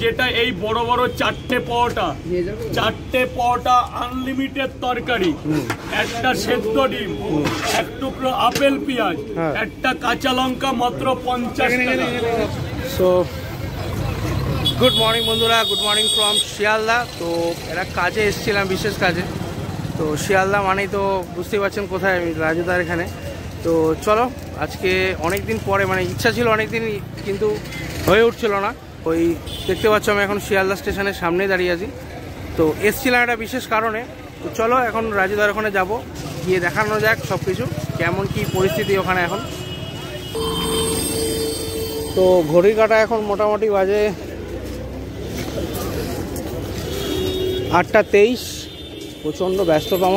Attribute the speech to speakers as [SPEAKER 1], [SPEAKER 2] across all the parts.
[SPEAKER 1] যেটা এই বড় বড় চারটে পরোটা আনলিমিটেড তরকারি, একটা সেদ্ধ ডিম, এক টুকরো আপেল পেঁয়াজ, একটা কাঁচা লঙ্কা, মাত্র 50 টাকা।
[SPEAKER 2] সো গুড মর্নিং বন্ধুরা, গুড মর্নিং ফ্রম শিয়ালদা। তো এরা কাজে এসেছিলাম, বিশেষ কাজে। তো শিয়ালদা মানেই তো বুঝতেই পারছেন কোথায়, আমি রাজুদার এখানে। তো চলো, আজকে অনেক দিন পরে, মানে ইচ্ছা ছিল অনেক দিন, কিন্তু হয়ে উঠছিল না। ওই দেখতে পাচ্ছ আমি এখন শিয়ালদা স্টেশনের সামনেই দাঁড়িয়ে আছি। তো এসছিলাম একটা বিশেষ কারণে। তো চলো এখন রাজুদার ওখানে যাব, গিয়ে দেখানো যাক সব কিছু, কেমন কি পরিস্থিতি ওখানে এখন। তো ঘড়ির কাঁটা এখন মোটামুটি বাজে 8:23। প্রচণ্ড ব্যস্ততম।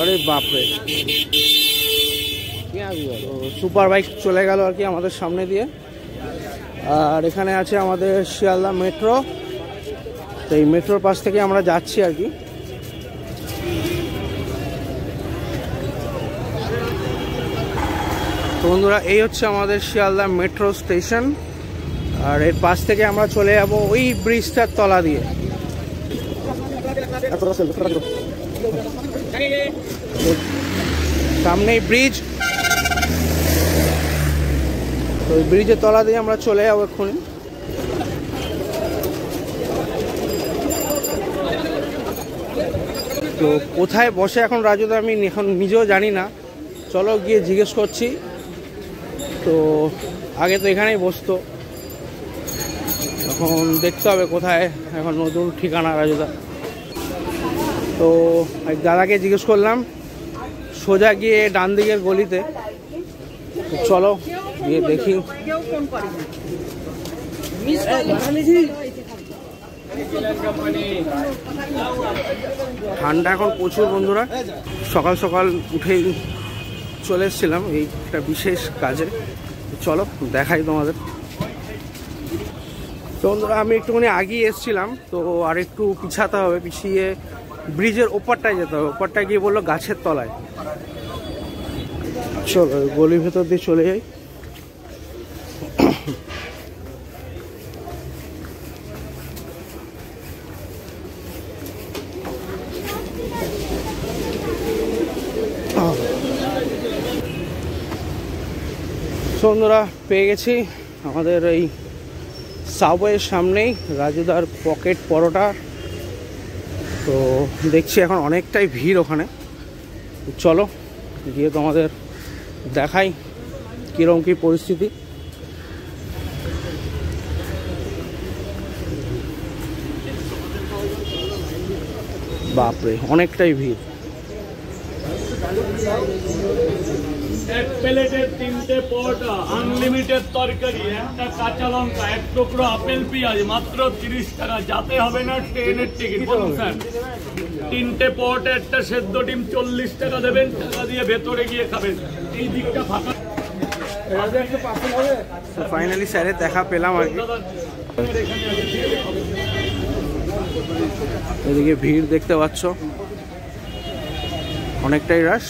[SPEAKER 2] আরে বাপরে, সুপার বাইক চলে গেল আর কি আমাদের সামনে দিয়ে। আর এখানে আছে আমাদের শিয়ালদা মেট্রো। তো এই মেট্রোর পাশ থেকে আমরা যাচ্ছি আর কি। তো বন্ধুরা, এই হচ্ছে আমাদের শিয়ালদা মেট্রো স্টেশন। আর এর পাশ থেকে আমরা চলে যাব ওই ব্রিজটার তলা দিয়ে। সামনেই ব্রিজ, ওই ব্রিজের তলা দিয়ে আমরা চলে যাবো এক্ষুনি। তো কোথায় বসে এখন রাজুদা আমি এখন নিজেও জানি না, চলো গিয়ে জিজ্ঞেস করছি। তো আগে তো এখানেই বসতো, এখন দেখতে হবে কোথায় এখন নতুন ঠিকানা রাজুদা। তো দাদাকে জিজ্ঞেস করলাম, সোজা গিয়ে ডান দিকের গলিতে। চলো গিয়ে দেখি। ঠান্ডা এখন প্রচুর বন্ধুরা। সকাল সকাল উঠেই চলে এসেছিলাম এই একটা বিশেষ কাজে। চলো দেখাই তোমাদের। তো বন্ধুরা, আমি একটুখানি আগিয়ে এসেছিলাম, তো আর একটু পিছাতে হবে, পিছিয়ে ব্রিজের ওপারটায় যেতে হবে। ওপারটায় গিয়ে বললো গাছের তলায়। চলো গলির ভেতর দিয়ে চলে যাই। বন্ধুরা, পেয়ে গেছি আমাদের এই সাবওয়ের সামনেই রাজুদার পকেট পরোটা। তো দেখছি এখন অনেকটাই ভিড় ওখানে। চলো গিয়ে তোমাদের দেখাই কীরকম কী পরিস্থিতি। বাপরে, অনেকটাই ভিড়।
[SPEAKER 1] এক প্লেটে 3টে পরোটা, আনলিমিটেড তরকারি, একটা কাঁচা লঙ্কা, এক টুকরো আপেল পেঁয়াজ, মাত্র 30 টাকা। যাতে হবে না ট্রেনের টিকিট। বলুন স্যার, 3টে পরোটা, একটা সেদ্ধ ডিম, 40 টাকা দেবেন। টাকা দিয়ে ভেতরে গিয়ে খাবেন। এই দিকটা ফাঁকা।
[SPEAKER 2] ফাইনালি স্যারের দেখা পেলাম আর কি। এদিকে ভিড় দেখতে পাচ্ছ, অনেকটাই রাশ।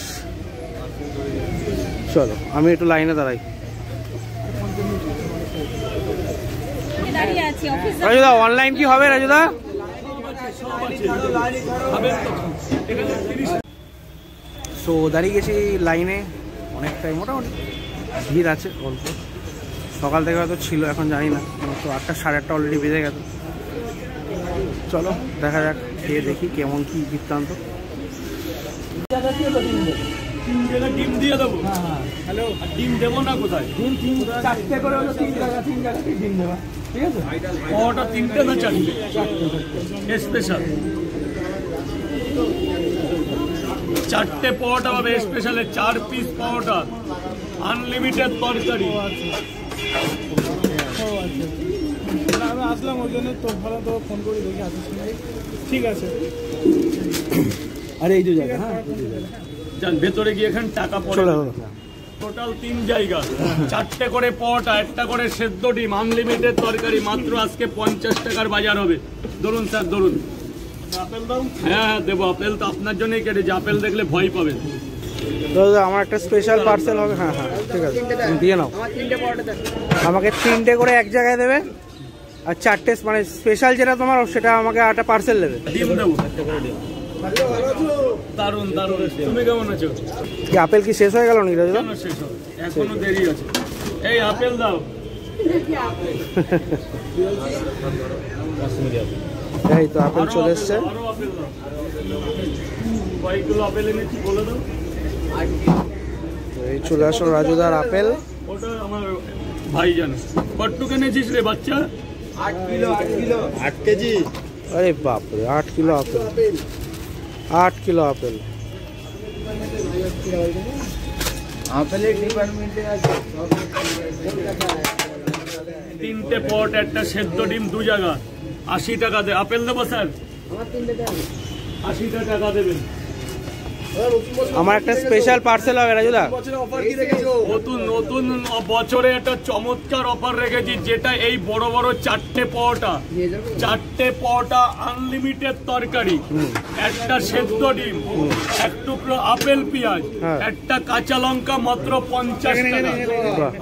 [SPEAKER 2] চলো আমি একটু লাইনে দাঁড়াই। রাজুদা, অনলাইন কি হবে রাজুদা? সো দাঁড়িয়ে গেছি লাইনে, অনেকটাই মোটামুটি ভিড় আছে অল্প। সকাল থেকে হয়তো ছিল, এখন জানি না। তো 8টা, 8:30 অলরেডি বেজে গেছে। চলো দেখা যাক, খেয়ে দেখি কেমন কি বৃত্তান্ত।
[SPEAKER 1] ডিম দিয়ে দেবো। হ্যালো, ডিম দেবো না কোথায়? ডিম 4টে করে হলো 3 টাকা, 3 টাকা ডিম দেবা। ঠিক আছে, পরোটা 3টে না 4টে? স্পেশাল 4টে পরোটা পাবে স্পেশালে, 4 পিস পরোটা, আনলিমিটেড তরকারি। আমি আসলাম ওই জন্য তো ভালো, তো ফোন করে দেখি আসিস। ঠিক আছে।
[SPEAKER 2] আরে এই যে জায়গা, হ্যাঁ
[SPEAKER 1] যান ভেতরে গিয়ে এখানে টাকা পড়ে। টোটাল 3 জায়গা, 4টে করে পরোটা, একটা করে সেদ্ধ ডিম, আনলিমিটেড তরকারি, মাত্র আজকে 50 টাকার বাজার হবে। ধরুন স্যার, ধরুন। আপেল দাও? হ্যাঁ দেবো, আপেল তো আপনার জন্যই কেটেছি। আপেল দেখলে ভয় পাবেন।
[SPEAKER 2] আমার একটা স্পেশাল পার্সেল হবে। হ্যাঁ হ্যাঁ ঠিক আছে, দিয়ে নাও। আমাকে 3টে করে এক জায়গায় দেবে। আর 4টে মানে স্পেশাল যেটা তোমার সেটা আমাকে একটা পার্সেল দেবে।
[SPEAKER 1] ডিম দেবো। দারুন দারুন, তুমি কেমন আছো?
[SPEAKER 2] কি আপেল কি শেষ হয়ে গেল নাকি রাজুদা?
[SPEAKER 1] কেন শেষ হবে, এখনো দেরি আছে। এই আপেল দাও।
[SPEAKER 2] এই তো আপেল চলে এসছে।
[SPEAKER 1] আরো আপেল দাও। কয়েকগুলো আপেল এনেছি বলে দাও।
[SPEAKER 2] এই চলে আসলো রাজুদার আপেল।
[SPEAKER 1] ওটা আমার ভাই জানে। কতটুকু এনেছিস রে বাচ্চা?
[SPEAKER 3] 8 কিলো 8 কেজি।
[SPEAKER 2] আরে বাপরে 8 কিলো আপেল, 8 কিলো আপেল।
[SPEAKER 3] আপেলের ডিপার্টমেন্টে আছে
[SPEAKER 1] 3টে পট, একটা সেদ্ধ ডিম, 2 জায়গা, 80 টাকা দে। আপেল দেবো স্যার? 80 টাকা দেবেন।
[SPEAKER 2] আমার একটা স্পেশাল পার্সেল হবে রাজুদা।
[SPEAKER 3] অফার কি রেখেছো?
[SPEAKER 1] নতুন বছরে একটা চমৎকার অফার রেখেছি, যেটা এই বড় বড় 4টে পরোটা, আনলিমিটেড তরকারি, একটা সেদ্ধ ডিম, এক টুকরো আপেল পেঁয়াজ, একটা কাঁচা লঙ্কা, মাত্র 50 টাকা।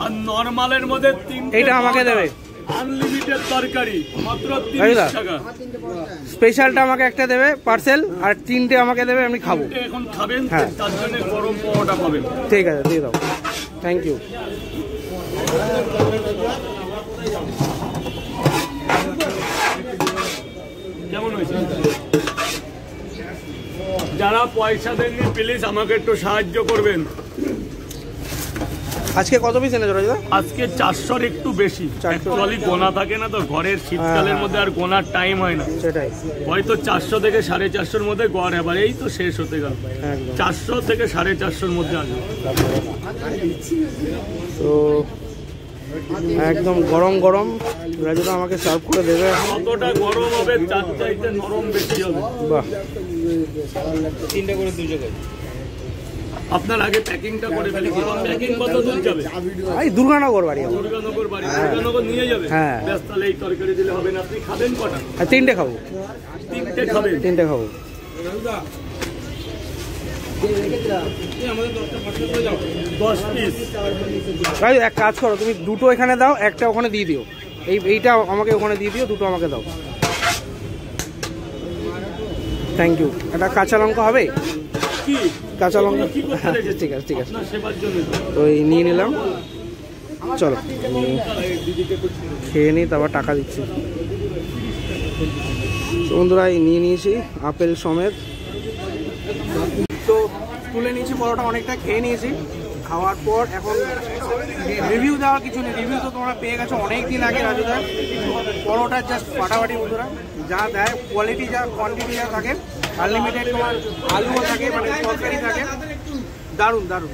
[SPEAKER 1] আর নরমালের মধ্যে 3টে
[SPEAKER 2] এটা আমাকে দেবে।
[SPEAKER 1] আনলিমিটেড তরকারি মাত্র 30 টাকা।
[SPEAKER 2] স্পেশালটা আমাকে একটা দেবে পার্সেল, আর 3টে আমাকে দেবে, আমি খাবো।
[SPEAKER 1] এখন খাবেন,
[SPEAKER 2] হ্যাঁ।
[SPEAKER 1] তার জন্য গরম পরোটা পাবেন।
[SPEAKER 2] ঠিক আছে, দিয়ে দাও। Thank you.
[SPEAKER 1] কেমন হয়েছে? যারা পয়সা দেননি প্লিজ আমাকে একটু সাহায্য করবেন।
[SPEAKER 2] আজকে কত পিস এনেছো রাজুদা?
[SPEAKER 1] আজকে 400-র একটু বেশি। অ্যাকচুয়ালি গোনা থাকে না তো, ঘরের শীতকালের মধ্যে আর গোনার টাইম হয় না।
[SPEAKER 2] সেটাই,
[SPEAKER 1] হয়তো 400 থেকে 450-র মধ্যে গড়, এবার এই তো শেষ হতে গেল। 400 থেকে 450-র মধ্যে আসবে।
[SPEAKER 2] তো একদম গরম গরম রাজুদা আমাকে সার্ভ করে দেবে।
[SPEAKER 1] কতটা গরম হবে তার চাইতে নরম বেশি হবে।
[SPEAKER 2] বাহ,
[SPEAKER 3] 3টে করে 2 জায়গায়।
[SPEAKER 1] আপনার আগে প্যাকিংটা করে ফেলি। প্যাকিং কত দূর যাবে?
[SPEAKER 2] এই দুর্গানগর বাড়ি আমার।
[SPEAKER 1] দুর্গানগর বাড়ি, দুর্গানগর নিয়ে যাবে?
[SPEAKER 2] হ্যাঁ।
[SPEAKER 1] ব্যাস, তাহলে এই তরকারি দিলে হবে না। আপনি খাবেন কটা?
[SPEAKER 2] 3টে খাবো।
[SPEAKER 1] 3টে খাবেন?
[SPEAKER 2] 3টে খাবো।
[SPEAKER 1] 10 পিস।
[SPEAKER 2] রাজু এক কাজ করো, তুমি 2টো এখানে দাও, একটা ওখানে দিয়ে দিও। এইটা আমাকে ওখানে দিয়ে দিও, 2টো আমাকে দাও। Thank you. একটা কাঁচা লঙ্কা হবে?
[SPEAKER 1] কি
[SPEAKER 2] কাঁচা লঙ্কা?
[SPEAKER 1] কি করতে রেখেছেন?
[SPEAKER 2] ঠিক আছে, ঠিক আছে।
[SPEAKER 1] আপনার সেবার জন্য
[SPEAKER 2] তো এই নিয়ে নিলাম। চলো খেয়ে নিই, তারপর টাকা দিচ্ছি। তো বন্ধুরা এই নিয়ে নিয়েছি আপেল সমেত। তো তুলে নিয়েছি পরোটা, অনেকটা খেয়ে নিয়েছি। খাওয়ার পর এখন রিভিউ দেওয়ার কিছু নেই। রিভিউ তো তোমরা পেয়ে গেছো অনেক দিন আগে রাজুদা। পরোটা জাস্ট ফাটাফাটি বন্ধুরা, যা দেয় কোয়ালিটি, যা কোয়ান্টিটি যা থাকে, আনলিমিটেড তোমার আলুও থাকে, মানে তরকারি থাকে, দারুণ দারুণ,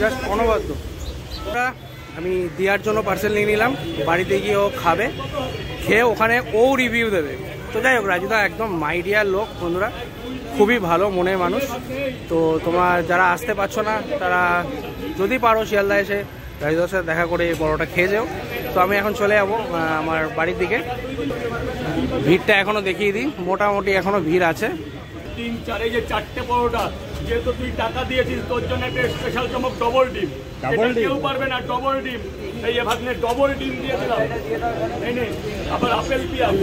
[SPEAKER 2] জাস্ট অনবদ্য। আমি দেওয়ার জন্য পার্সেল নিয়ে নিলাম, বাড়িতে গিয়ে ও খাবে, খেয়ে ওখানে ও রিভিউ দেবে। তো যাই হোক, রাজুদা একদম মাইডিয়ার লোক বন্ধুরা, খুবই ভালো মনের মানুষ। তো তোমার যারা আসতে পারছো না তারা যদি পারো শিয়ালদা এসে রাজুদার সাথে দেখা করে বড়টা খেয়ে যাও। তো আমি এখন চলে যাবো আমার বাড়ির দিকে। ভিড়টা এখনো দেখিয়ে দিই, মোটামুটি এখনো ভিড় আছে।
[SPEAKER 1] 3-4 এই যে 4টে পরোটা, যেহেতু তুই টাকা দিয়েছিস তোর জন্য একটা স্পেশাল চমক, ডবল ডিম। কেউ পারবে না, ডবল ডিম। এই যে ভাগ্নে ডবল ডিম দিয়ে দিলাম। এই নে, আবার আপেল পেঁয়াজ।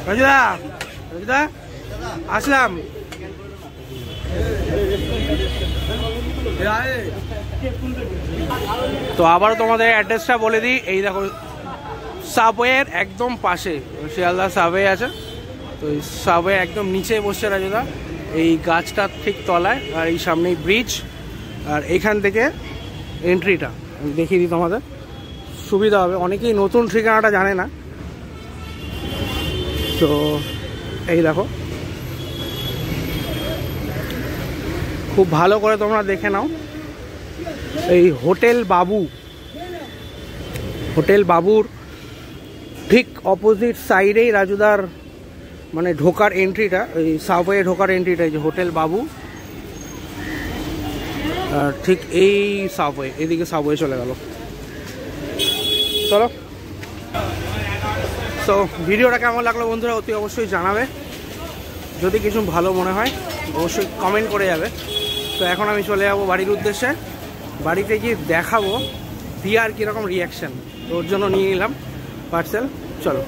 [SPEAKER 2] রাজুদা, রাজুদা আসলাম। তো আবারও তোমাদের অ্যাড্রেসটা বলে দিই। এই দেখো সাবওয়ের একদম পাশে শিয়ালদা সাবওয়ে আছে। তো এই সাবওয়ে একদম নিচে বসছে রাজুদা, এই গাছটার ঠিক তলায়। আর এই সামনেই ব্রিজ, আর এখান থেকে এন্ট্রিটা দেখিয়ে দিই তোমাদের, সুবিধা হবে। অনেকেই নতুন ঠিকানাটা জানে না। তো এই দেখো, খুব ভালো করে তোমরা দেখে নাও। এই হোটেল বাবু, হোটেল বাবুর ঠিক অপোজিট সাইডেই রাজুদার মানে ঢোকার এন্ট্রিটা, এই সাবওয়ে ঢোকার এন্ট্রিটা, এই যে হোটেল বাবু, ঠিক এই সাবওয়ে, এদিকে সাবওয়ে চলে গেল। চলো, তো ভিডিওটা কেমন লাগলো বন্ধুরা অতি অবশ্যই জানাবে। যদি কিছু ভালো মনে হয় অবশ্যই কমেন্ট করে যাবে। তো এখন আমি চলে যাবো বাড়ির উদ্দেশ্যে। বাড়িতে গিয়ে দেখাবো দিয়ার কীরকম রিয়াকশান, ওর জন্য নিয়ে নিলাম পার্সেল চলো।